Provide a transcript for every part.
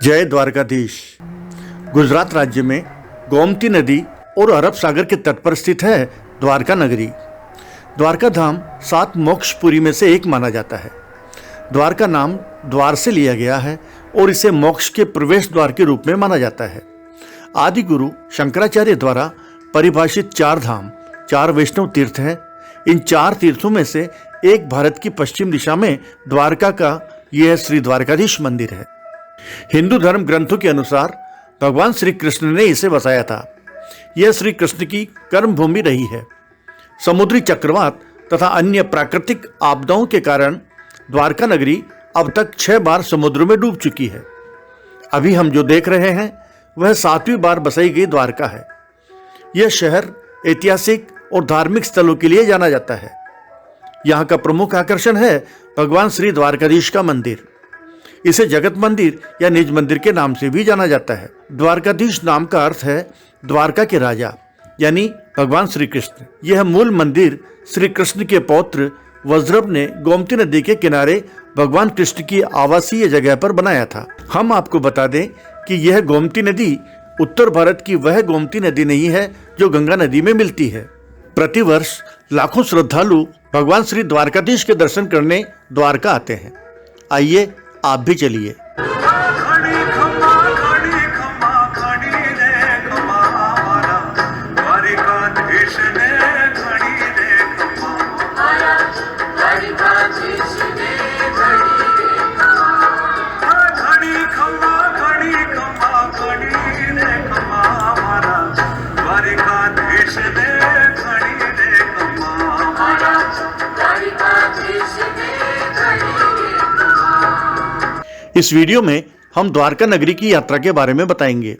जय द्वारकाधीश। गुजरात राज्य में गोमती नदी और अरब सागर के तट पर स्थित है द्वारका नगरी। द्वारका धाम 7 मोक्षपुरी में से एक माना जाता है। द्वारका नाम द्वार से लिया गया है और इसे मोक्ष के प्रवेश द्वार के रूप में माना जाता है। आदि गुरु शंकराचार्य द्वारा परिभाषित 4 धाम 4 वैष्णव तीर्थ हैं। इन 4 तीर्थों में से एक भारत की पश्चिम दिशा में द्वारका का यह श्री द्वारकाधीश मंदिर है। हिंदू धर्म ग्रंथों के अनुसार भगवान श्री कृष्ण ने इसे बसाया था। यह श्री कृष्ण की कर्म भूमि रही है। समुद्री चक्रवात तथा अन्य प्राकृतिक आपदाओं के कारण द्वारका नगरी अब तक 6 बार समुद्र में डूब चुकी है। अभी हम जो देख रहे हैं वह 7वीं बार बसाई गई द्वारका है। यह शहर ऐतिहासिक और धार्मिक स्थलों के लिए जाना जाता है। यहाँ का प्रमुख आकर्षण है भगवान श्री द्वारकाधीश का मंदिर। इसे जगत मंदिर या निज मंदिर के नाम से भी जाना जाता है। द्वारकाधीश नाम का अर्थ है द्वारका के राजा, यानी भगवान श्री कृष्ण। यह मूल मंदिर श्री कृष्ण के पौत्र वज्रभ ने गोमती नदी के किनारे भगवान कृष्ण की आवासीय जगह पर बनाया था। हम आपको बता दें कि यह गोमती नदी उत्तर भारत की वह गोमती नदी नहीं है जो गंगा नदी में मिलती है। प्रतिवर्ष लाखों श्रद्धालु भगवान श्री द्वारकाधीश के दर्शन करने द्वारका आते हैं। आइए आप भी चलिए। इस वीडियो में हम द्वारका नगरी की यात्रा के बारे में बताएंगे।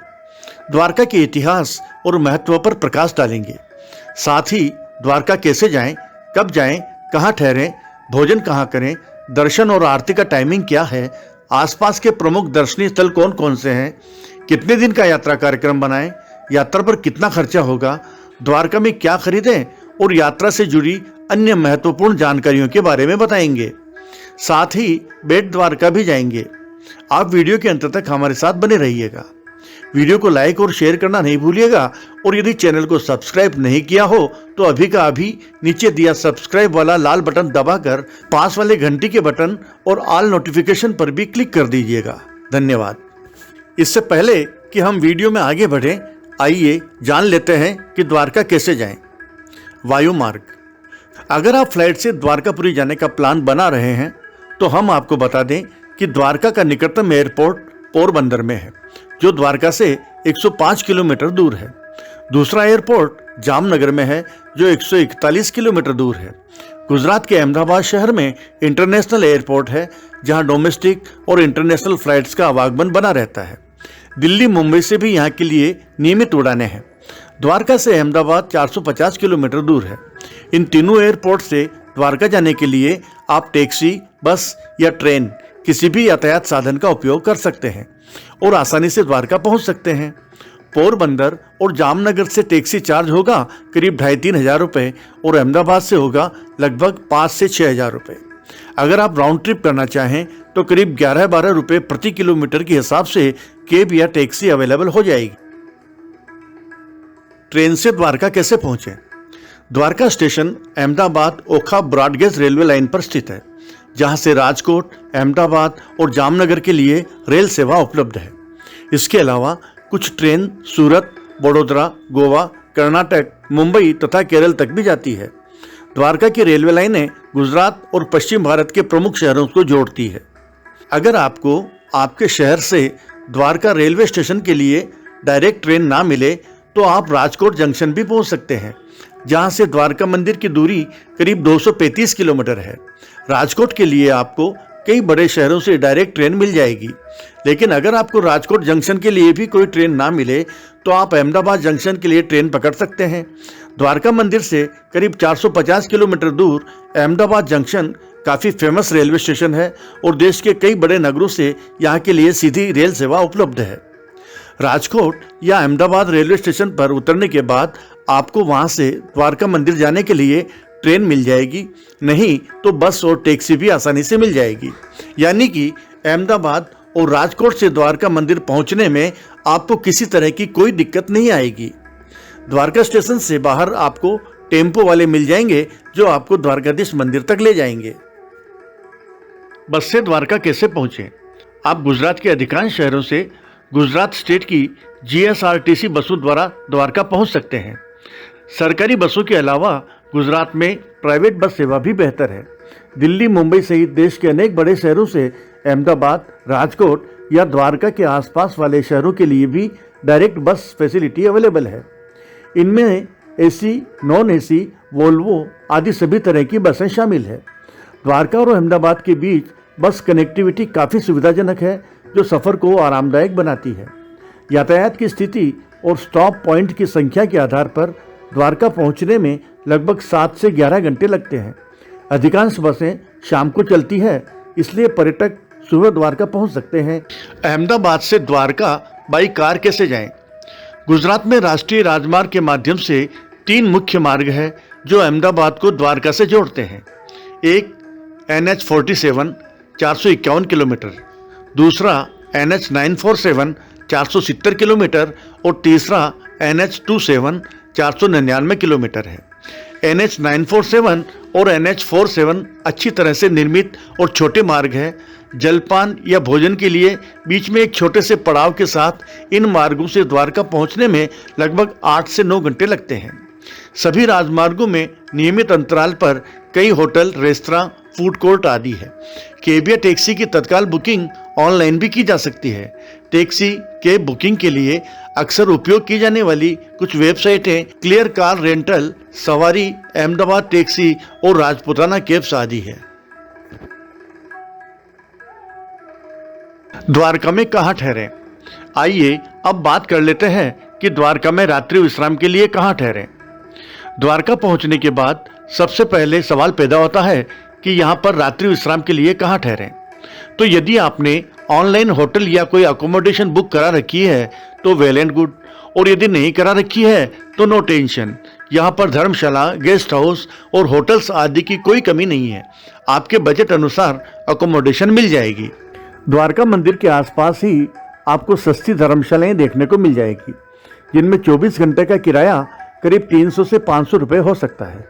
द्वारका के इतिहास और महत्व पर प्रकाश डालेंगे। साथ ही द्वारका कैसे जाएं, कब जाएं, कहां ठहरें, भोजन कहां करें, दर्शन और आरती का टाइमिंग क्या है, आसपास के प्रमुख दर्शनीय स्थल कौन कौन से हैं, कितने दिन का यात्रा कार्यक्रम बनाएं, यात्रा पर कितना खर्चा होगा, द्वारका में क्या खरीदें और यात्रा से जुड़ी अन्य महत्वपूर्ण जानकारियों के बारे में बताएंगे। साथ ही बेट द्वारका भी जाएंगे। आप वीडियो के अंत तक हमारे साथ बने रहिएगा। वीडियो को लाइक और शेयर करना नहीं भूलिएगा और यदि चैनल को सब्सक्राइब नहीं किया हो तो अभी का अभी नीचे दिया सब्सक्राइब वाला लाल बटन दबाकर पास वाले घंटी के बटन और ऑल नोटिफिकेशन पर भी क्लिक कर दीजिएगा। धन्यवाद। इससे पहले कि हम वीडियो में आगे बढ़ें, आइए जान लेते हैं कि द्वारका कैसे जाएं। वायु मार्ग। अगर आप फ्लाइट से द्वारकापुरी जाने का प्लान बना रहे हैं तो हम आपको बता दें कि द्वारका का निकटतम एयरपोर्ट पोरबंदर में है, जो द्वारका से 105 किलोमीटर दूर है। दूसरा एयरपोर्ट जामनगर में है, जो 141 किलोमीटर दूर है। गुजरात के अहमदाबाद शहर में इंटरनेशनल एयरपोर्ट है, जहां डोमेस्टिक और इंटरनेशनल फ्लाइट्स का आवागमन बना रहता है। दिल्ली मुंबई से भी यहाँ के लिए नियमित उड़ानें हैं। द्वारका से अहमदाबाद 450 किलोमीटर दूर है। इन तीनों एयरपोर्ट से द्वारका जाने के लिए आप टैक्सी, बस या ट्रेन किसी भी यातायात साधन का उपयोग कर सकते हैं और आसानी से द्वारका पहुंच सकते हैं। पोरबंदर और जामनगर से टैक्सी चार्ज होगा करीब 2,500-3 हज़ार रुपये और अहमदाबाद से होगा लगभग 5 से 6 हज़ार रुपये। अगर आप राउंड ट्रिप करना चाहें तो करीब 11-12 रुपये प्रति किलोमीटर के हिसाब से कैब या टैक्सी अवेलेबल हो जाएगी। ट्रेन से द्वारका कैसे पहुंचे? द्वारका स्टेशन अहमदाबाद ओखा ब्रॉडगेज रेलवे लाइन पर स्थित है, जहां से राजकोट, अहमदाबाद और जामनगर के लिए रेल सेवा उपलब्ध है। इसके अलावा कुछ ट्रेन सूरत, वडोदरा, गोवा, कर्नाटक, मुंबई तथा केरल तक भी जाती है। द्वारका की रेलवे लाइनें गुजरात और पश्चिम भारत के प्रमुख शहरों को जोड़ती है। अगर आपको आपके शहर से द्वारका रेलवे स्टेशन के लिए डायरेक्ट ट्रेन ना मिले तो आप राजकोट जंक्शन भी पहुंच सकते हैं, जहां से द्वारका मंदिर की दूरी करीब 235 किलोमीटर है। राजकोट के लिए आपको कई बड़े शहरों से डायरेक्ट ट्रेन मिल जाएगी, लेकिन अगर आपको राजकोट जंक्शन के लिए भी कोई ट्रेन ना मिले तो आप अहमदाबाद जंक्शन के लिए ट्रेन पकड़ सकते हैं। द्वारका मंदिर से करीब 450 किलोमीटर दूर अहमदाबाद जंक्शन काफ़ी फेमस रेलवे स्टेशन है और देश के कई बड़े नगरों से यहाँ के लिए सीधी रेल सेवा उपलब्ध है। राजकोट या अहमदाबाद रेलवे स्टेशन पर उतरने के बाद आपको वहां से द्वारका मंदिर जाने के लिए ट्रेन मिल जाएगी, नहीं तो बस और टैक्सी भी आसानी से मिल जाएगी। यानी कि अहमदाबाद और राजकोट से द्वारका मंदिर पहुंचने में आपको किसी तरह की कोई दिक्कत नहीं आएगी। द्वारका स्टेशन से बाहर आपको टेम्पो वाले मिल जाएंगे जो आपको द्वारकाधीश मंदिर तक ले जाएंगे। बस से द्वारका कैसे पहुंचे? आप गुजरात के अधिकांश शहरों से गुजरात स्टेट की GSRTC बसों द्वारा द्वारका पहुंच सकते हैं। सरकारी बसों के अलावा गुजरात में प्राइवेट बस सेवा भी बेहतर है। दिल्ली, मुंबई सहित देश के अनेक बड़े शहरों से अहमदाबाद, राजकोट या द्वारका के आसपास वाले शहरों के लिए भी डायरेक्ट बस फैसिलिटी अवेलेबल है। इनमें AC, नॉन AC, वोल्वो आदि सभी तरह की बसें शामिल है। द्वारका और अहमदाबाद के बीच बस कनेक्टिविटी काफ़ी सुविधाजनक है, जो सफ़र को आरामदायक बनाती है। यातायात की स्थिति और स्टॉप पॉइंट की संख्या के आधार पर द्वारका पहुंचने में लगभग 7 से 11 घंटे लगते हैं। अधिकांश बसें शाम को चलती है, इसलिए पर्यटक सुबह द्वारका पहुंच सकते हैं। अहमदाबाद से द्वारका बाई कार कैसे जाएं? गुजरात में राष्ट्रीय राजमार्ग के माध्यम से 3 मुख्य मार्ग है जो अहमदाबाद को द्वारका से जोड़ते हैं। एक NH47 451 किलोमीटर, दूसरा NH947 470 किलोमीटर और तीसरा NH27 499 किलोमीटर है। NH947 और NH47 अच्छी तरह से निर्मित और छोटे मार्ग है। जलपान या भोजन के लिए बीच में एक छोटे से पड़ाव के साथ इन मार्गों से द्वारका पहुंचने में लगभग 8 से 9 घंटे लगते हैं। सभी राजमार्गों में नियमित अंतराल पर कई होटल, रेस्तरां, फूड कोर्ट आदि है। कैब या टैक्सी की तत्काल बुकिंग ऑनलाइन भी की जा सकती है। टैक्सी के बुकिंग के लिए अक्सर उपयोग की जाने वाली कुछ वेबसाइटें क्लियर कार रेंटल, सवारी, अहमदाबाद टैक्सी और राजपुताना कैब्स आदि है। द्वारका में कहाँ ठहरें? आइए अब बात कर लेते हैं कि द्वारका में रात्रि विश्राम के लिए कहाँ ठहरें। द्वारका पहुंचने के बाद सबसे पहले सवाल पैदा होता है कि यहाँ पर रात्रि विश्राम के लिए कहाँ ठहरें। तो यदि आपने ऑनलाइन होटल या कोई अकोमोडेशन बुक करा रखी है तो वेल एंड गुड, और यदि नहीं करा रखी है तो नो टेंशन। यहाँ पर धर्मशाला, गेस्ट हाउस और होटल्स आदि की कोई कमी नहीं है। आपके बजट अनुसार अकोमोडेशन मिल जाएगी। द्वारका मंदिर के आसपास ही आपको सस्ती धर्मशालाएं देखने को मिल जाएगी, जिनमें 24 घंटे का किराया करीब 300 से 500 रुपये हो सकता है।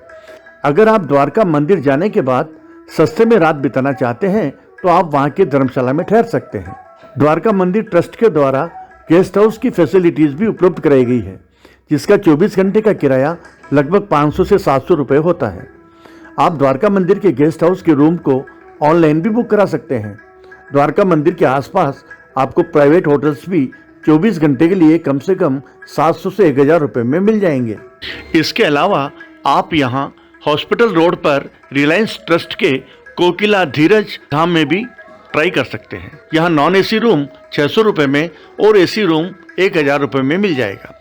अगर आप द्वारका मंदिर जाने के बाद सस्ते में रात बिताना चाहते हैं तो आप वहां के धर्मशाला में ठहर सकते हैं। द्वारका मंदिर ट्रस्ट के द्वारा गेस्ट हाउस की फैसिलिटीज भी उपलब्ध कराई गई है, जिसका 24 घंटे का किराया लगभग 500 से 700 रुपये होता है। आप द्वारका मंदिर के गेस्ट हाउस के रूम को ऑनलाइन भी बुक करा सकते हैं। द्वारका मंदिर के आसपास आपको प्राइवेट होटल्स भी 24 घंटे के लिए कम से कम 700 से 1000 रुपये में मिल जाएंगे। इसके अलावा आप यहाँ हॉस्पिटल रोड पर रिलायंस ट्रस्ट के कोकिला धीरज धाम में भी ट्राई कर सकते हैं। यहाँ नॉन AC रूम 600 रुपये में और AC रूम 1000 रुपये में मिल जाएगा।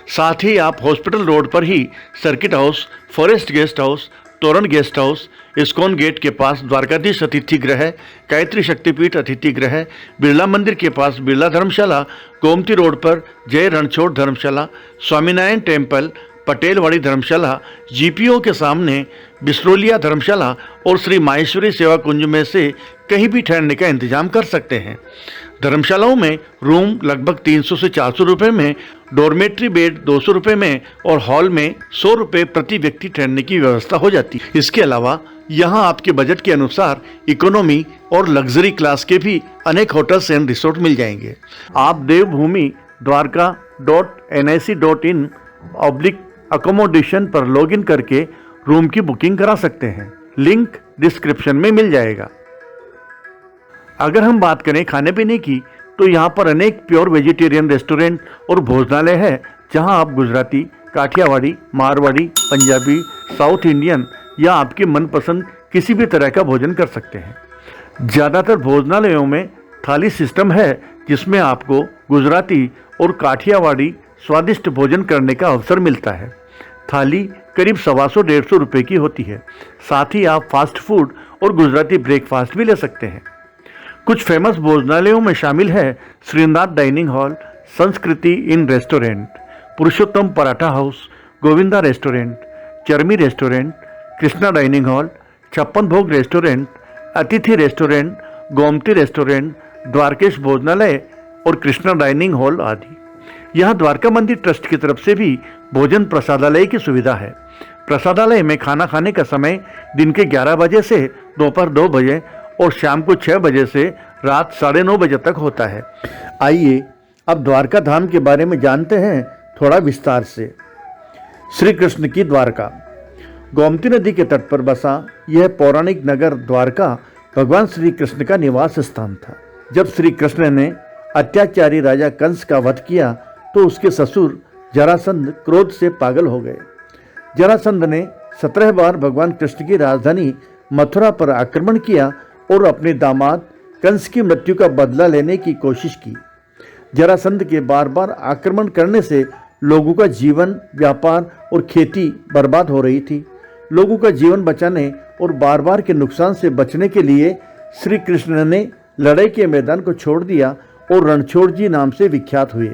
साथ ही आप हॉस्पिटल रोड पर ही circuit house, forest guest house, Toran guest house, ISKCON gate के पास द्वारकाधीश अतिथि गृह, गायत्री शक्तिपीठ अतिथि गृह, बिरला मंदिर के पास बिरला धर्मशाला, गोमती रोड पर जय रणछोड़ धर्मशाला, स्वामीनारायण टेम्पल, पटेलवाड़ी धर्मशाला, GPO के सामने बिस्रोलिया धर्मशाला और श्री माहेश्वरी सेवा कुंज में से कहीं भी ठहरने का इंतजाम कर सकते हैं। धर्मशालाओं में रूम लगभग 300 से 400 रुपये में, डॉर्मेट्री बेड 200 रुपये में और हॉल में 100 रुपये प्रति व्यक्ति ठहरने की व्यवस्था हो जाती है। इसके अलावा यहाँ आपके बजट के अनुसार इकोनॉमी और लग्जरी क्लास के भी अनेक होटल्स एंड रिसोर्ट मिल जाएंगे। आप देवभूमि द्वारका.nic.in/ अकोमोडेशन पर लॉगिन करके रूम की बुकिंग करा सकते हैं। लिंक डिस्क्रिप्शन में मिल जाएगा। अगर हम बात करें खाने पीने की, तो यहाँ पर अनेक प्योर वेजिटेरियन रेस्टोरेंट और भोजनालय है, जहाँ आप गुजराती, काठियावाड़ी, मारवाड़ी, पंजाबी, साउथ इंडियन या आपकी मनपसंद किसी भी तरह का भोजन कर सकते हैं। ज़्यादातर भोजनालयों में थाली सिस्टम है, जिसमें आपको गुजराती और काठियावाड़ी स्वादिष्ट भोजन करने का अवसर मिलता है। थाली करीब 125-150 रुपये की होती है। साथ ही आप फास्ट फूड और गुजराती ब्रेकफास्ट भी ले सकते हैं। कुछ फेमस भोजनालयों में शामिल है Srinath dining hall, Sanskriti inn restaurant, Purushottam paratha house, Govinda restaurant, Charmi restaurant, Krishna dining hall, 56 Bhog restaurant, अतिथि रेस्टोरेंट, गोमती रेस्टोरेंट, द्वारकेश भोजनालय और कृष्णा डाइनिंग हॉल आदि। यहाँ द्वारका मंदिर ट्रस्ट की तरफ से भी भोजन प्रसादालय की सुविधा है। प्रसादालय में खाना खाने का समय दिन के 11 बजे से दोपहर 2 बजे और शाम को 6 बजे से रात 9:30 बजे तक होता है। आइए अब द्वारका धाम के बारे में जानते हैं थोड़ा विस्तार से। श्री कृष्ण की द्वारका। गोमती नदी के तट पर बसा यह पौराणिक नगर द्वारका भगवान श्री कृष्ण का निवास स्थान था। जब श्री कृष्ण ने अत्याचारी राजा कंस का वध किया तो उसके ससुर जरासंध क्रोध से पागल हो गए। जरासंध ने 17 बार भगवान कृष्ण की राजधानी मथुरा पर आक्रमण किया और अपने दामाद कंस की मृत्यु का बदला लेने की कोशिश की। जरासंध के बार बार आक्रमण करने से लोगों का जीवन, व्यापार और खेती बर्बाद हो रही थी। लोगों का जीवन बचाने और बार बार के नुकसान से बचने के लिए श्री कृष्ण ने लड़ाई के मैदान को छोड़ दिया और रणछोड़ जी नाम से विख्यात हुए।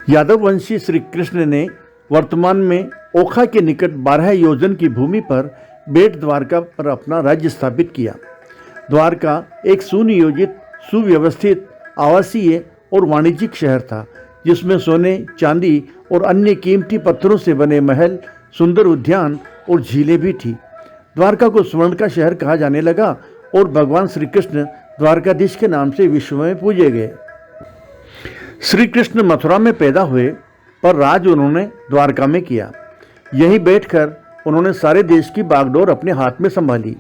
यादव वंशी श्री कृष्ण ने वर्तमान में ओखा के निकट 12 योजन की भूमि पर बेट द्वारका पर अपना राज्य स्थापित किया। द्वारका एक सुनियोजित, सुव्यवस्थित, आवासीय और वाणिज्यिक शहर था, जिसमें सोने, चांदी और अन्य कीमती पत्थरों से बने महल, सुंदर उद्यान और झीलें भी थी। द्वारका को स्वर्ण का शहर कहा जाने लगा और भगवान श्री कृष्ण द्वारकाधीश के नाम से विश्व में पूजे गए। श्री कृष्ण मथुरा में पैदा हुए, पर राज उन्होंने द्वारका में किया। यहीं बैठकर उन्होंने सारे देश की बागडोर अपने हाथ में संभाली,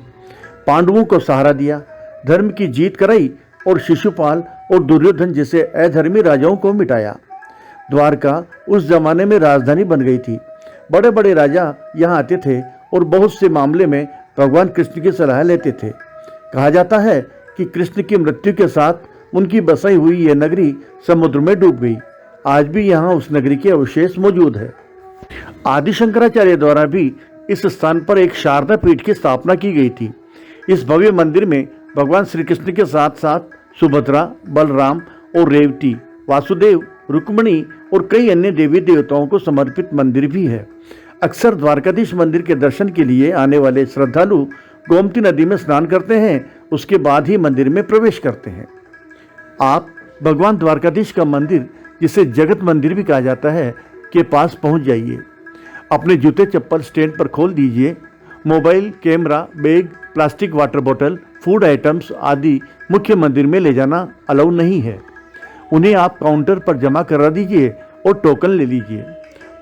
पांडवों को सहारा दिया, धर्म की जीत कराई और शिशुपाल और दुर्योधन जैसे अधर्मी राजाओं को मिटाया। द्वारका उस जमाने में राजधानी बन गई थी। बड़े बड़े राजा यहाँ आते थे और बहुत से मामले में भगवान कृष्ण की सलाह लेते थे। कहा जाता है कि कृष्ण की मृत्यु के साथ उनकी बसाई हुई यह नगरी समुद्र में डूब गई। आज भी यहाँ उस नगरी के अवशेष मौजूद है। आदि शंकराचार्य द्वारा भी इस स्थान पर एक शारदा पीठ की स्थापना की गई थी। इस भव्य मंदिर में भगवान श्री कृष्ण के साथ साथ सुभद्रा, बलराम और रेवती, वासुदेव, रुक्मिणी और कई अन्य देवी देवताओं को समर्पित मंदिर भी है। अक्सर द्वारकाधीश मंदिर के दर्शन के लिए आने वाले श्रद्धालु गोमती नदी में स्नान करते हैं, उसके बाद ही मंदिर में प्रवेश करते हैं। आप भगवान द्वारकाधीश का मंदिर, जिसे जगत मंदिर भी कहा जाता है, के पास पहुंच जाइए। अपने जूते चप्पल स्टैंड पर खोल दीजिए। Mobile, camera, bag, plastic water बोतल, फूड आइटम्स आदि मुख्य मंदिर में ले जाना अलाउ नहीं है। उन्हें आप काउंटर पर जमा करा दीजिए और टोकन ले लीजिए।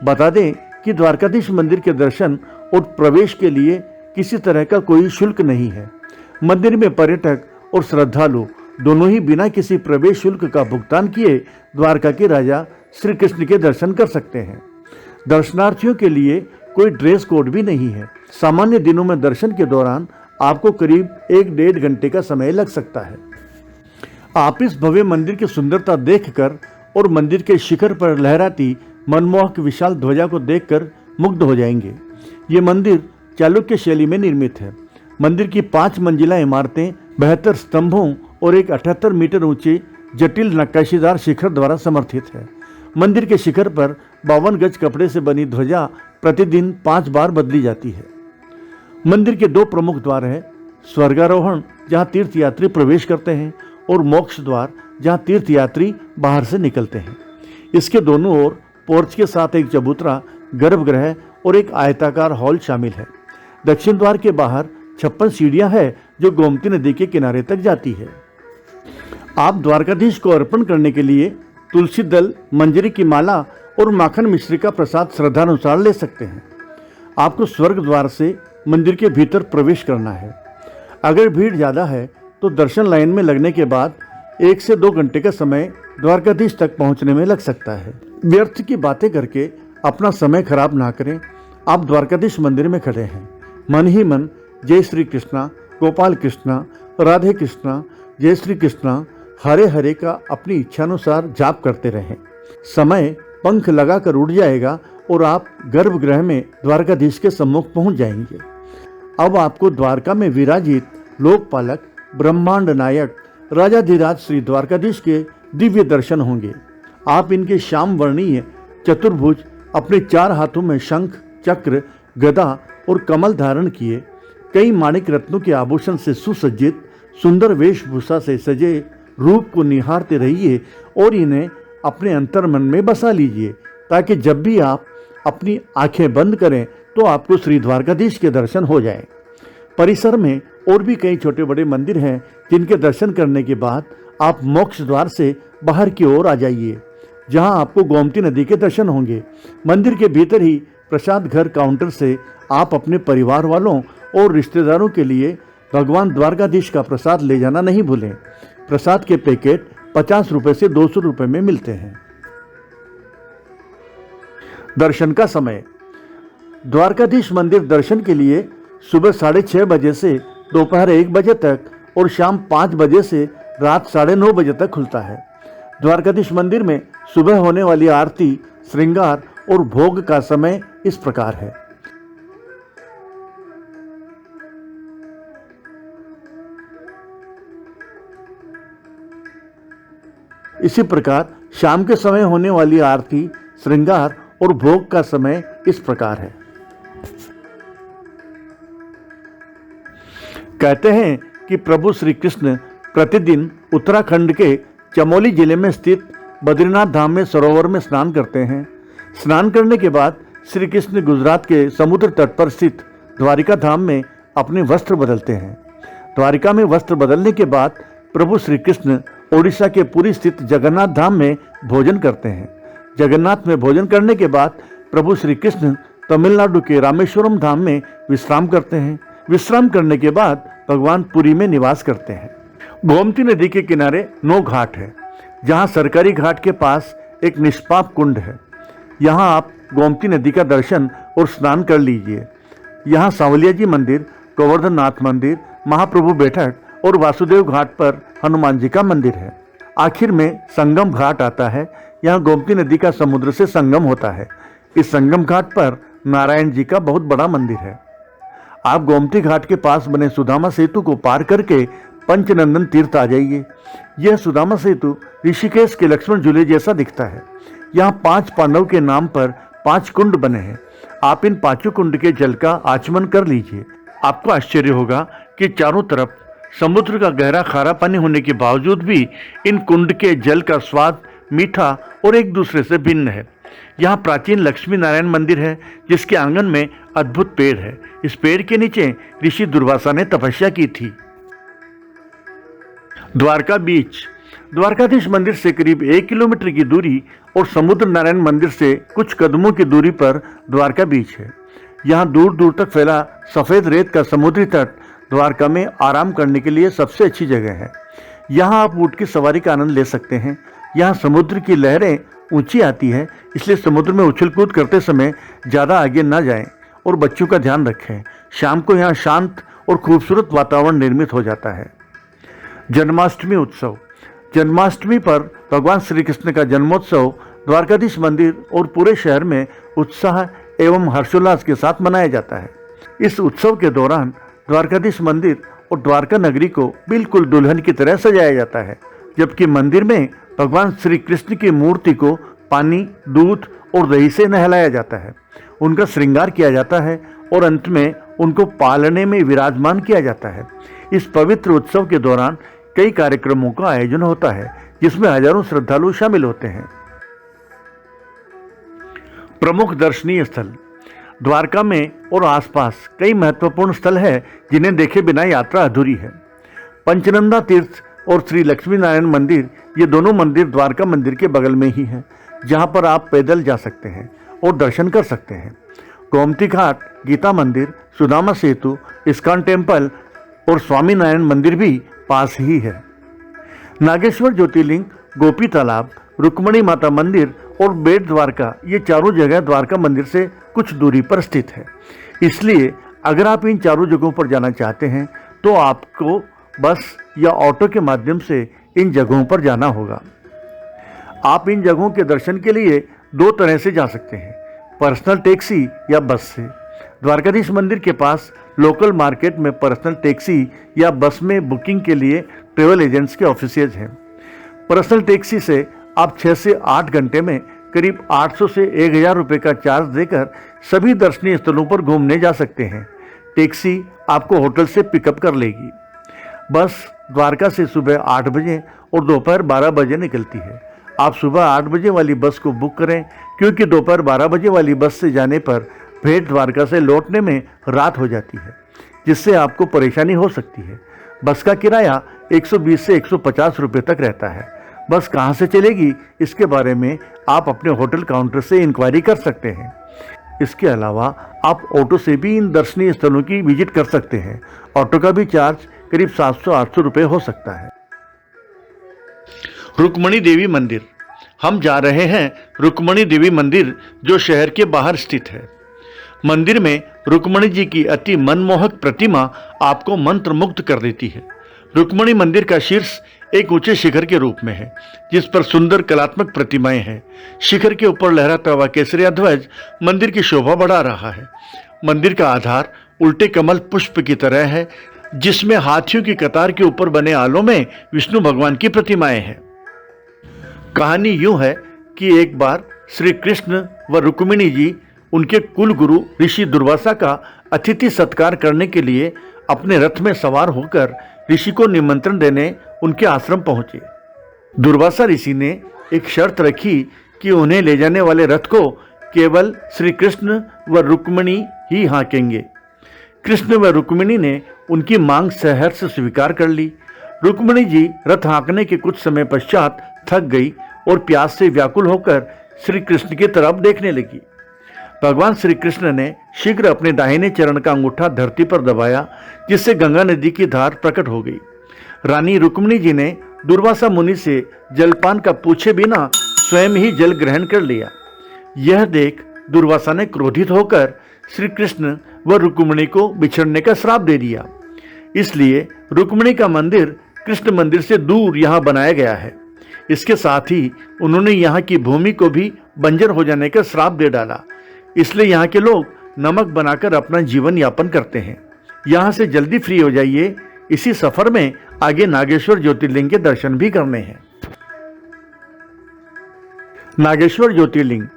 बता दें कि द्वारकाधीश मंदिर के दर्शन और प्रवेश के लिए किसी तरह का कोई शुल्क नहीं है। मंदिर में पर्यटक और श्रद्धालु दोनों ही बिना किसी प्रवेश शुल्क का भुगतान किए द्वारका के राजा श्री कृष्ण के दर्शन कर सकते हैं। दर्शनार्थियों के लिए कोई ड्रेस कोड भी नहीं है। सामान्य दिनों में दर्शन के दौरान आपको करीब 1-1.5 घंटे का समय लग सकता है। आप इस भव्य मंदिर की सुंदरता देखकर और मंदिर के शिखर पर लहराती मनमोहक विशाल ध्वजा को देखकर मुग्ध हो जाएंगे। ये मंदिर चालुक्य शैली में निर्मित है। मंदिर की 5 मंजिला इमारतें 72 स्तंभों और एक 78 मीटर ऊंचे जटिल नक्काशीदार शिखर द्वारा समर्थित है। मंदिर के शिखर पर 52 गज कपड़े से बनी ध्वजा प्रतिदिन 5 बार बदली जाती है। मंदिर के 2 प्रमुख द्वार हैं, स्वर्गारोहण जहां तीर्थयात्री प्रवेश करते हैं और मोक्ष द्वार जहां तीर्थयात्री बाहर से निकलते हैं। इसके दोनों ओर पोर्च के साथ एक चबूतरा, गर्भगृह और एक आयताकार हॉल शामिल है। दक्षिण द्वार के बाहर 56 सीढ़ियां हैं जो गोमती नदी के किनारे तक जाती है। आप द्वारकाधीश को अर्पण करने के लिए तुलसी दल, मंजरी की माला और माखन मिश्री का प्रसाद श्रद्धानुसार ले सकते हैं। आपको स्वर्ग द्वार से मंदिर के भीतर प्रवेश करना है। अगर भीड़ ज़्यादा है तो दर्शन लाइन में लगने के बाद 1 से 2 घंटे का समय द्वारकाधीश तक पहुंचने में लग सकता है। व्यर्थ की बातें करके अपना समय खराब ना करें। आप द्वारकाधीश मंदिर में खड़े हैं, मन ही मन जय श्री कृष्णा, गोपाल कृष्णा, राधे कृष्णा, जय श्री कृष्णा, हरे हरे का अपनी इच्छानुसार जाप करते रहें। समय पंख लगाकर उड़ जाएगा और आप गर्भगृह में द्वारकाधीश के सम्मुख पहुंच जाएंगे। अब आपको द्वारका में विराजित लोकपालक, ब्रह्मांड नायक, राजाधिराज श्री द्वारकाधीश के दिव्य दर्शन होंगे। आप इनके श्याम वर्णीय चतुर्भुज, अपने 4 हाथों में शंख, चक्र, गदा और कमल धारण किए, कई माणिक रत्नों के आभूषण से सुसज्जित सुंदर वेशभूषा से सजे रूप को निहारते रहिए और इन्हें अपने अंतर्मन में बसा लीजिए, ताकि जब भी आप अपनी आंखें बंद करें तो आपको श्री द्वारकाधीश के दर्शन हो जाए। परिसर में और भी कई छोटे बड़े मंदिर हैं जिनके दर्शन करने के बाद आप मोक्ष द्वार से बाहर की ओर आ जाइए, जहां आपको गोमती नदी के दर्शन होंगे। मंदिर के भीतर ही प्रसाद घर काउंटर से आप अपने परिवार वालों और रिश्तेदारों के लिए भगवान द्वारकाधीश का प्रसाद ले जाना नहीं भूलें। प्रसाद के पैकेट 50 रुपए से 200 रुपए में मिलते हैं। दर्शन का समय। द्वारकाधीश मंदिर दर्शन के लिए सुबह 6:30 बजे से दोपहर 1 बजे तक और शाम 5 बजे से रात 9:30 बजे तक खुलता है। द्वारकाधीश मंदिर में सुबह होने वाली आरती, श्रृंगार और भोग का समय इस प्रकार है। इसी प्रकार शाम के समय होने वाली आरती, श्रृंगार और भोग का समय इस प्रकार है। कहते हैं कि प्रभु श्री कृष्ण प्रतिदिन उत्तराखंड के चमोली जिले में स्थित बद्रीनाथ धाम में सरोवर में स्नान करते हैं। स्नान करने के बाद श्री कृष्ण गुजरात के समुद्र तट पर स्थित द्वारिका धाम में अपने वस्त्र बदलते हैं। द्वारिका में वस्त्र बदलने के बाद प्रभु श्री कृष्ण ओडिशा के पुरी स्थित जगन्नाथ धाम में भोजन करते हैं। जगन्नाथ में भोजन करने के बाद प्रभु श्री कृष्ण तमिलनाडु के रामेश्वरम धाम में विश्राम करते हैं। विश्राम करने के बाद भगवान पुरी में निवास करते हैं। गोमती नदी के किनारे 9 घाट है, जहां सरकारी घाट के पास एक निष्पाप कुंड है। यहां आप गोमती नदी का दर्शन और स्नान कर लीजिए। यहां सांवलिया जी मंदिर, गोवर्धन नाथ मंदिर, महाप्रभु बैठक और वासुदेव घाट पर हनुमान जी का मंदिर है। आखिर में संगम घाट आता है। यहाँ गोमती नदी का समुद्र से संगम होता है। इस संगम घाट पर नारायण जी का बहुत बड़ा मंदिर है। आप गोमती घाट के पास बने सुदामा सेतु को पार करके पंचनंदन तीर्थ आ जाइए। यह सुदामा सेतु ऋषिकेश के लक्ष्मण झूले जैसा दिखता है। यहाँ 5 पांडव के नाम पर 5 कुंड बने हैं। आप इन 5 कुंड के जल का आचमन कर लीजिए। आपको आश्चर्य होगा कि चारों तरफ समुद्र का गहरा खारा पानी होने के बावजूद भी इन कुंड के जल का स्वाद मीठा और एक दूसरे से भिन्न है। यहाँ प्राचीन लक्ष्मी नारायण मंदिर है, जिसके आंगन में अद्भुत पेड़ है। इस पेड़ के नीचे ऋषि दुर्वासा ने तपस्या की थी। द्वारका बीच। द्वारकाधीश मंदिर से करीब 1 किलोमीटर की दूरी और समुद्र नारायण मंदिर से कुछ कदमों की दूरी पर द्वारका बीच है। यहाँ दूर दूर तक फैला सफेद रेत का समुद्री तट द्वारका में आराम करने के लिए सबसे अच्छी जगह है। यहाँ आप ऊंट की सवारी का आनंद ले सकते हैं। यहाँ समुद्र की लहरें ऊंची आती है, इसलिए समुद्र में उछल कूद करते समय ज़्यादा आगे न जाएं और बच्चों का ध्यान रखें। शाम को यहाँ शांत और खूबसूरत वातावरण निर्मित हो जाता है। जन्माष्टमी उत्सव। जन्माष्टमी पर भगवान श्री कृष्ण का जन्मोत्सव द्वारकाधीश मंदिर और पूरे शहर में उत्साह एवं हर्षोल्लास के साथ मनाया जाता है। इस उत्सव के दौरान द्वारकाधीश मंदिर और द्वारका नगरी को बिल्कुल दुल्हन की तरह सजाया जाता है, जबकि मंदिर में भगवान श्री कृष्ण की मूर्ति को पानी, दूध और दही से नहलाया जाता है। उनका श्रृंगार किया जाता है और अंत में उनको पालने में विराजमान किया जाता है। इस पवित्र उत्सव के दौरान कई कार्यक्रमों का आयोजन होता है, जिसमें हजारों श्रद्धालु शामिल होते हैं। प्रमुख दर्शनीय स्थल। द्वारका में और आसपास कई महत्वपूर्ण स्थल हैं जिन्हें देखे बिना यात्रा अधूरी है। पंचनंदा तीर्थ और श्री लक्ष्मी नारायण मंदिर, ये दोनों मंदिर द्वारका मंदिर के बगल में ही हैं, जहां पर आप पैदल जा सकते हैं और दर्शन कर सकते हैं। गोमती घाट, गीता मंदिर, सुदामा सेतु, इस्कॉन टेम्पल और स्वामी नारायण मंदिर भी पास ही है। नागेश्वर ज्योतिर्लिंग, गोपी तालाब, रुक्मणी माता मंदिर और बेट द्वारका, ये चारों जगह द्वारका मंदिर से कुछ दूरी पर स्थित है। इसलिए अगर आप इन चारों जगहों पर जाना चाहते हैं तो आपको बस या ऑटो के माध्यम से इन जगहों पर जाना होगा। आप इन जगहों के दर्शन के लिए 2 तरह से जा सकते हैं, पर्सनल टैक्सी या बस से। द्वारकाधीश मंदिर के पास लोकल मार्केट में पर्सनल टैक्सी या बस में बुकिंग के लिए ट्रेवल एजेंट्स के ऑफिसेज हैं। पर्सनल टैक्सी से आप 6 से 8 घंटे में करीब 800 से 1000 रुपये का चार्ज देकर सभी दर्शनीय स्थलों पर घूमने जा सकते हैं। टैक्सी आपको होटल से पिकअप कर लेगी। बस द्वारका से सुबह 8 बजे और दोपहर 12 बजे निकलती है। आप सुबह 8 बजे वाली बस को बुक करें, क्योंकि दोपहर 12 बजे वाली बस से जाने पर भेट द्वारका से लौटने में रात हो जाती है, जिससे आपको परेशानी हो सकती है। बस का किराया 120 से 150 रुपये तक रहता है। बस कहाँ से चलेगी इसके बारे में आप अपने होटल काउंटर से इंक्वायरी कर सकते हैं। इसके अलावा आप ऑटो से भी इन दर्शनीय स्थलों की विजिट कर सकते हैं। ऑटो का भी चार्ज करीब 700-800 रुपये हो सकता है। रुक्मणी देवी मंदिर। हम जा रहे हैं रुक्मणी देवी मंदिर, जो शहर के बाहर स्थित है। मंदिर में रुक्मणी जी की अति मनमोहक प्रतिमा आपको मंत्रमुग्ध कर देती है। रुक्मणी मंदिर का शीर्ष एक ऊंचे शिखर के रूप में है, जिस पर सुंदर कलात्मक प्रतिमाएं हैं। शिखर के ऊपर लहराता हुआ केसरिया ध्वज मंदिर की शोभा बढ़ा रहा है। मंदिर का आधार उल्टे कमल पुष्प की तरह है, जिसमें हाथियों की कतार के ऊपर बने आलों में विष्णु भगवान की प्रतिमाएं हैं। कहानी यूं है कि एक बार श्री कृष्ण व रुक्मिणी जी उनके कुल गुरु ऋषि दुर्वासा का अतिथि सत्कार करने के लिए अपने रथ में सवार होकर ऋषि को निमंत्रण देने उनके आश्रम पहुंचे। दुर्वासा ऋषि ने एक शर्त रखी कि उन्हें ले जाने वाले रथ को केवल श्री कृष्ण व रुक्मिणी ही हाँकेंगे। कृष्ण व रुक्मिणी ने उनकी मांग सहर्ष स्वीकार कर ली। रुक्मिणी जी रथ हाँकने के कुछ समय पश्चात थक गई और प्यास से व्याकुल होकर श्री कृष्ण की तरफ देखने लगी। भगवान श्री कृष्ण ने शीघ्र अपने दाहिने चरण का अंगूठा धरती पर दबाया, जिससे गंगा नदी की धार प्रकट हो गई। रानी रुक्मिणी जी ने दुर्वासा मुनि से जलपान का पूछे बिना स्वयं ही जल ग्रहण कर लिया। यह देख दुर्वासा ने क्रोधित होकर श्री कृष्ण व रुक्मिणी को बिछड़ने का श्राप दे दिया। इसलिए रुक्मिणी का मंदिर कृष्ण मंदिर से दूर यहाँ बनाया गया है। इसके साथ ही उन्होंने यहाँ की भूमि को भी बंजर हो जाने का श्राप दे डाला। इसलिए यहाँ के लोग नमक बनाकर अपना जीवन यापन करते हैं। यहाँ से जल्दी फ्री हो जाइए। इसी सफर में आगे नागेश्वर ज्योतिर्लिंग के दर्शन भी करने हैं। नागेश्वर ज्योतिर्लिंग।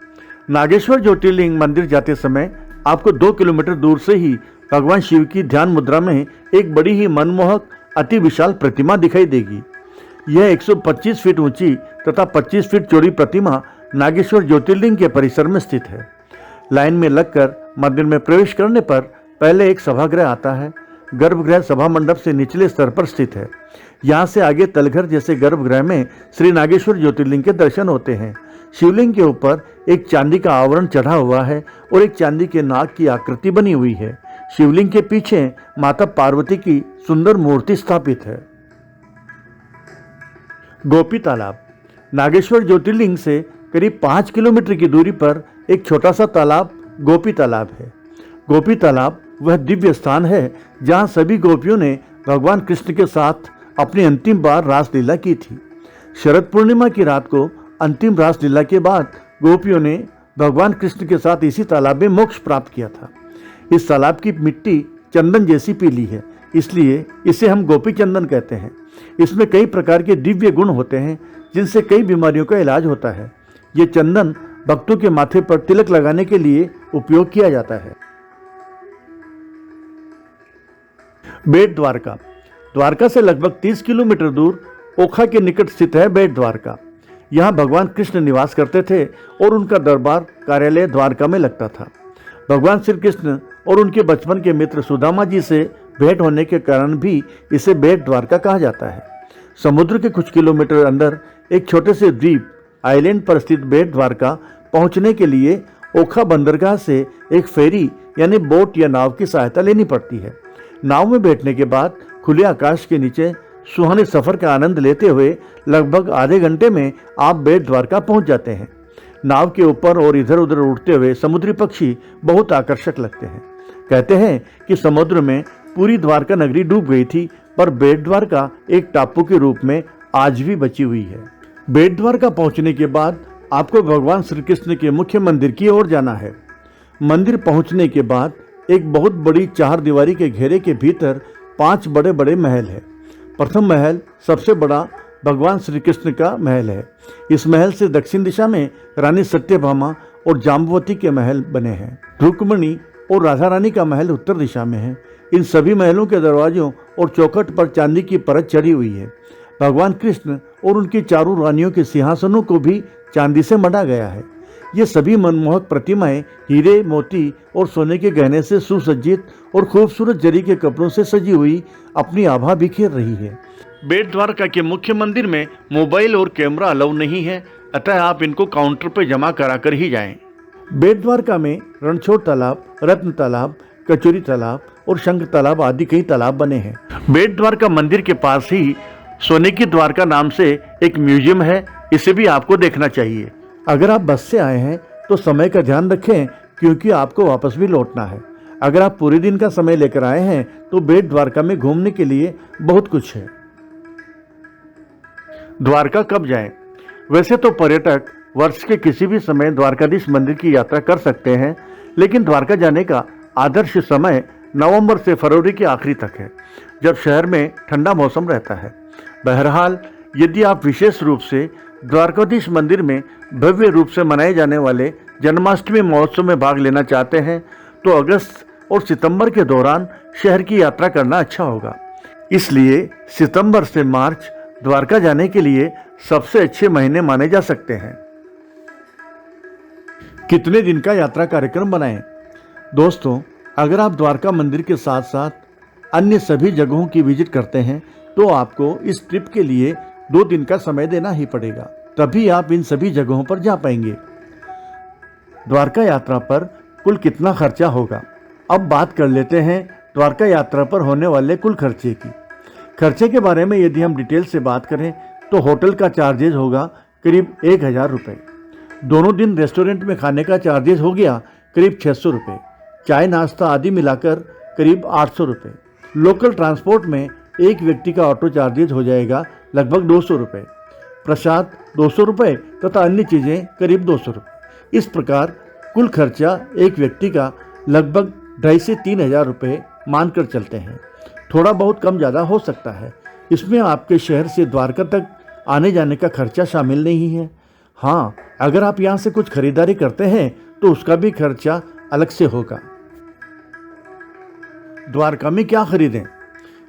नागेश्वर ज्योतिर्लिंग मंदिर जाते समय आपको 2 किलोमीटर दूर से ही भगवान शिव की ध्यान मुद्रा में एक बड़ी ही मनमोहक अति विशाल प्रतिमा दिखाई देगी। यह 125 फीट ऊंची तथा 25 फीट चौड़ी प्रतिमा नागेश्वर ज्योतिर्लिंग के परिसर में स्थित है। लाइन में लगकर मंदिर में प्रवेश करने पर पहले एक सभागृह आता है। गर्भगृह सभा मंडप से निचले स्तर पर स्थित है। यहाँ से आगे तलघर जैसे गर्भगृह में श्री नागेश्वर ज्योतिर्लिंग के दर्शन होते हैं। शिवलिंग के ऊपर एक चांदी का आवरण चढ़ा हुआ है और एक चांदी के नाग की आकृति बनी हुई है। शिवलिंग के पीछे माता पार्वती की सुंदर मूर्ति स्थापित है। गोपी तालाब। नागेश्वर ज्योतिर्लिंग से करीब 5 किलोमीटर की दूरी पर एक छोटा सा तालाब गोपी तालाब है। गोपी तालाब वह दिव्य स्थान है जहां सभी गोपियों ने भगवान कृष्ण के साथ अपनी अंतिम बार रासलीला की थी। शरद पूर्णिमा की रात को अंतिम रासलीला के बाद गोपियों ने भगवान कृष्ण के साथ इसी तालाब में मोक्ष प्राप्त किया था। इस तालाब की मिट्टी चंदन जैसी पीली है, इसलिए इसे हम गोपी चंदन कहते हैं। इसमें कई प्रकार के दिव्य गुण होते हैं, जिनसे कई बीमारियों का इलाज होता है। ये चंदन भक्तों के माथे पर तिलक लगाने के लिए उपयोग किया जाता है। बेट द्वारका। द्वारका से लगभग 30 किलोमीटर दूर ओखा के निकट स्थित है बेट द्वारका। यहाँ भगवान कृष्ण निवास करते थे और उनका दरबार कार्यालय द्वारका में लगता था। भगवान श्री कृष्ण और उनके बचपन के मित्र सुदामा जी से भेंट होने के कारण भी इसे बेट द्वारका कहा जाता है। समुद्र के कुछ किलोमीटर अंदर एक छोटे से द्वीप आइलैंड पर स्थित बेट द्वारका पहुंचने के लिए ओखा बंदरगाह से एक फेरी यानी बोट या नाव की सहायता लेनी पड़ती है। नाव में बैठने के बाद खुले आकाश के नीचे सुहाने सफर का आनंद लेते हुए लगभग आधे घंटे में आप बेट द्वारका पहुंच जाते हैं। नाव के ऊपर और इधर उधर उड़ते हुए समुद्री पक्षी बहुत आकर्षक लगते हैं। कहते हैं कि समुद्र में पूरी द्वारका नगरी डूब गई थी, पर बेट द्वारका एक टापू के रूप में आज भी बची हुई है। बेट द्वारका पहुंचने के बाद आपको भगवान श्री कृष्ण के मुख्य मंदिर की ओर जाना है। मंदिर पहुंचने के बाद एक बहुत बड़ी 4 दीवारी के घेरे के भीतर 5 बड़े बड़े महल है। प्रथम महल सबसे बड़ा भगवान श्री कृष्ण का महल है। इस महल से दक्षिण दिशा में रानी सत्यभामा और जाम्बवती के महल बने हैं। रुक्मिणी और राधा रानी का महल उत्तर दिशा में है। इन सभी महलों के दरवाजों और चौखट पर चांदी की परत चढ़ी हुई है। भगवान कृष्ण और उनकी चारों रानियों के सिंहासनों को भी चांदी से मढ़ा गया है। ये सभी मनमोहक प्रतिमाएं हीरे, मोती और सोने के गहने से सुसज्जित और खूबसूरत जरी के कपड़ों से सजी हुई अपनी आभा बिखेर रही है। बेट द्वारका के मुख्य मंदिर में मोबाइल और कैमरा अलाउ नहीं है, अतः आप इनको काउंटर पर जमा करा कर ही जाएं। बेट द्वारका में रणछोड़ तालाब, रत्न तालाब, कचोरी तालाब और शंख तालाब आदि कई तालाब बने हैं। बेट द्वारका मंदिर के पास ही सोने की द्वारका नाम से एक म्यूजियम है, इसे भी आपको देखना चाहिए। अगर आप बस से आए हैं तो समय का ध्यान रखें, क्योंकि आपको वापस भी लौटना है। अगर आप पूरे दिन का समय लेकर आए हैं तो बेट द्वारका में घूमने के लिए बहुत कुछ है। द्वारका कब जाएं? वैसे तो पर्यटक वर्ष के किसी भी समय द्वारकाधीश मंदिर की यात्रा कर सकते हैं, लेकिन द्वारका जाने का आदर्श समय नवंबर से फरवरी के आखिरी तक है, जब शहर में ठंडा मौसम रहता है। बहरहाल, यदि आप विशेष रूप से द्वारकाधीश मंदिर में भव्य रूप से मनाए जाने वाले जन्माष्टमी महोत्सव में भाग लेना चाहते हैं तो अगस्त और सितंबर के दौरान शहर की यात्रा करना अच्छा होगा। इसलिए सितंबर से मार्च द्वारका जाने के लिए सबसे अच्छे महीने माने जा सकते हैं। कितने दिन का यात्रा कार्यक्रम बनाएं? दोस्तों, अगर आप द्वारका मंदिर के साथ साथ अन्य सभी जगहों की विजिट करते हैं तो आपको इस ट्रिप के लिए 2 दिन का समय देना ही पड़ेगा, तभी आप इन सभी जगहों पर जा पाएंगे। द्वारका यात्रा पर कुल कितना खर्चा होगा? अब बात कर लेते हैं द्वारका यात्रा पर होने वाले कुल खर्चे की। खर्चे के बारे में यदि हम डिटेल से बात करें तो होटल का चार्जेज होगा करीब 1000 रुपये। दोनों दिन रेस्टोरेंट में खाने का चार्जेज हो गया करीब 600 रुपये। चाय नाश्ता आदि मिलाकर करीब 800 रुपये। लोकल ट्रांसपोर्ट में एक व्यक्ति का ऑटो चार्जेज हो जाएगा लगभग 200 रुपये। प्रसाद 200 रुपये तथा अन्य चीज़ें करीब 200 रुपये। इस प्रकार कुल खर्चा एक व्यक्ति का लगभग 2,500 से 3,000 रुपये मानकर चलते हैं। थोड़ा बहुत कम ज़्यादा हो सकता है। इसमें आपके शहर से द्वारका तक आने जाने का खर्चा शामिल नहीं है। हाँ, अगर आप यहाँ से कुछ खरीदारी करते हैं तो उसका भी खर्चा अलग से होगा। द्वारका में क्या खरीदें?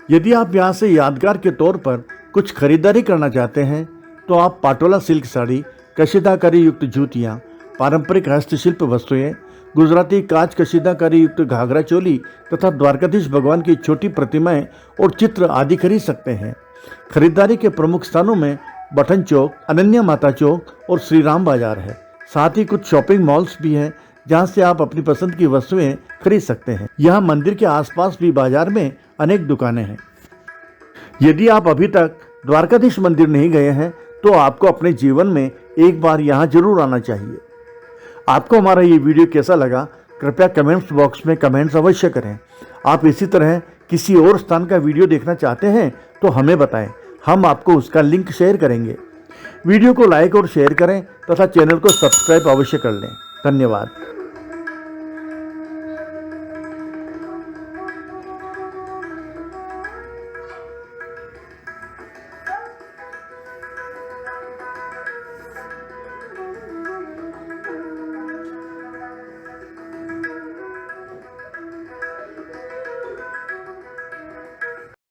यदि आप यहाँ से यादगार के तौर पर कुछ खरीदारी करना चाहते हैं तो आप पाटोला सिल्क साड़ी, कशीदाकारी युक्त जूतियाँ, पारंपरिक हस्तशिल्प वस्तुएं, गुजराती कांच कशीदाकारी युक्त घाघरा चोली तथा द्वारकाधीश भगवान की छोटी प्रतिमाएं और चित्र आदि खरीद सकते हैं। खरीदारी के प्रमुख स्थानों में बटन चौक, अनन्या माता चौक और श्री राम बाजार है। साथ ही कुछ शॉपिंग मॉल्स भी हैं जहां से आप अपनी पसंद की वस्तुएं खरीद सकते हैं। यहाँ मंदिर के आसपास भी बाजार में अनेक दुकानें हैं। यदि आप अभी तक द्वारकाधीश मंदिर नहीं गए हैं तो आपको अपने जीवन में एक बार यहाँ जरूर आना चाहिए। आपको हमारा ये वीडियो कैसा लगा, कृपया कमेंट्स बॉक्स में कमेंट्स अवश्य करें। आप इसी तरह किसी और स्थान का वीडियो देखना चाहते हैं तो हमें बताएं, हम आपको उसका लिंक शेयर करेंगे। वीडियो को लाइक और शेयर करें तथा चैनल को सब्सक्राइब अवश्य कर लें। धन्यवाद।